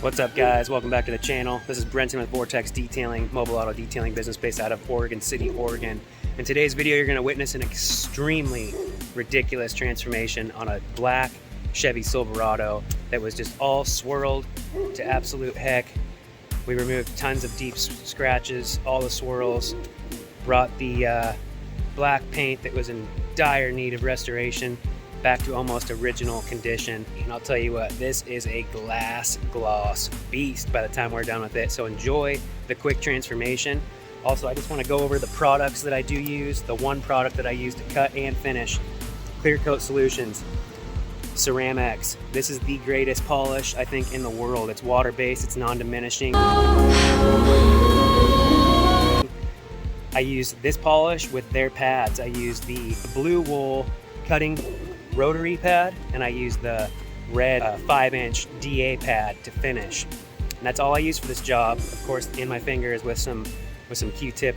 What's up, guys? Welcome back to the channel. This is Brenton with Vortex Detailing, mobile auto detailing business based out of Oregon City, Oregon. In today's video, you're going to witness an extremely ridiculous transformation on a black Chevy Silverado that was just all swirled to absolute heck. We removed tons of deep scratches, all the swirls, brought the black paint that was in dire need of restoration back to almost original condition. And I'll tell you what, this is a gloss beast by the time we're done with it. So enjoy the quick transformation. Also, I just want to go over the products that I do use. The one product that I use to cut and finish, Coat Solutions Ceram-X. This is the greatest polish, I think, in the world. It's water-based, it's non-diminishing. I use this polish with their pads. I use the blue wool cutting rotary pad, and I use the red 5-inch DA pad to finish. And that's all I use for this job. Of course, in my fingers with some Q-tip,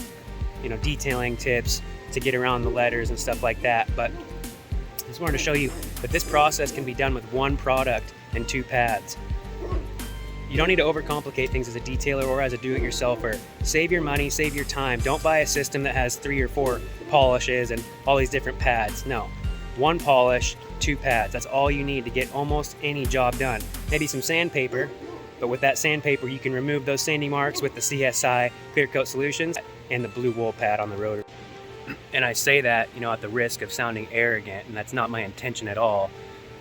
detailing tips to get around the letters and stuff like that. But I just wanted to show you that this process can be done with one product and 2 pads. You don't need to overcomplicate things as a detailer or as a do-it-yourselfer. Save your money, save your time. Don't buy a system that has 3 or 4 polishes and all these different pads. No. 1 polish, 2 pads. That's all you need to get almost any job done. Maybe some sandpaper, but with that sandpaper you can remove those sandy marks with the CSI Clear Coat Solutions and the blue wool pad on the rotor. And I say that, at the risk of sounding arrogant, and that's not my intention at all.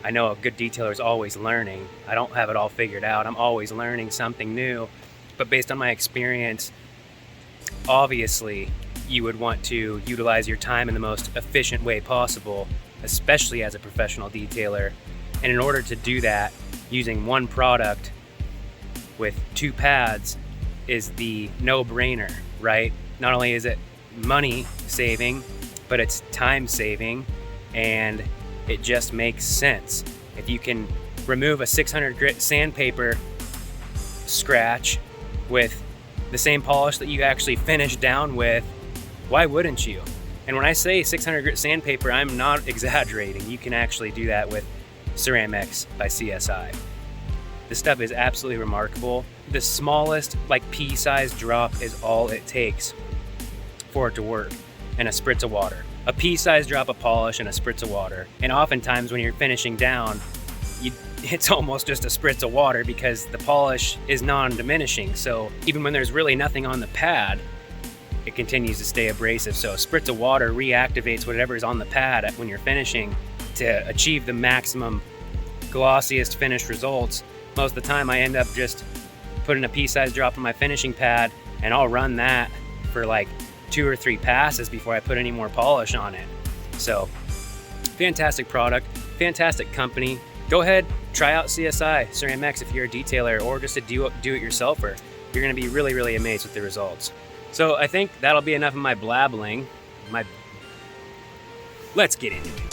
I know a good detailer is always learning. I don't have it all figured out. I'm always learning something new. But based on my experience, obviously you would want to utilize your time in the most efficient way possible, especially as a professional detailer. And in order to do that, using one product with 2 pads is the no-brainer, right? Not only is it money saving, but it's time saving, and it just makes sense. If you can remove a 600 grit sandpaper scratch with the same polish that you actually finish down with, why wouldn't you? And when I say 600 grit sandpaper, I'm not exaggerating. You can actually do that with Ceram-X by CSI. This stuff is absolutely remarkable. The smallest, pea-sized drop is all it takes for it to work, and a spritz of water. A pea-sized drop of polish and a spritz of water. And oftentimes when you're finishing down, it's almost just a spritz of water because the polish is non-diminishing. So even when there's really nothing on the pad, it continues to stay abrasive. So a spritz of water reactivates whatever's on the pad when you're finishing to achieve the maximum glossiest finished results. Most of the time I end up just putting a pea-sized drop on my finishing pad, and I'll run that for 2 or 3 passes before I put any more polish on it. So fantastic product, fantastic company. Go ahead, try out CSI Ceram-X if you're a detailer or just a do-it-yourselfer. You're gonna be really, really amazed with the results. So I think that'll be enough of my blabbling. Let's get into it.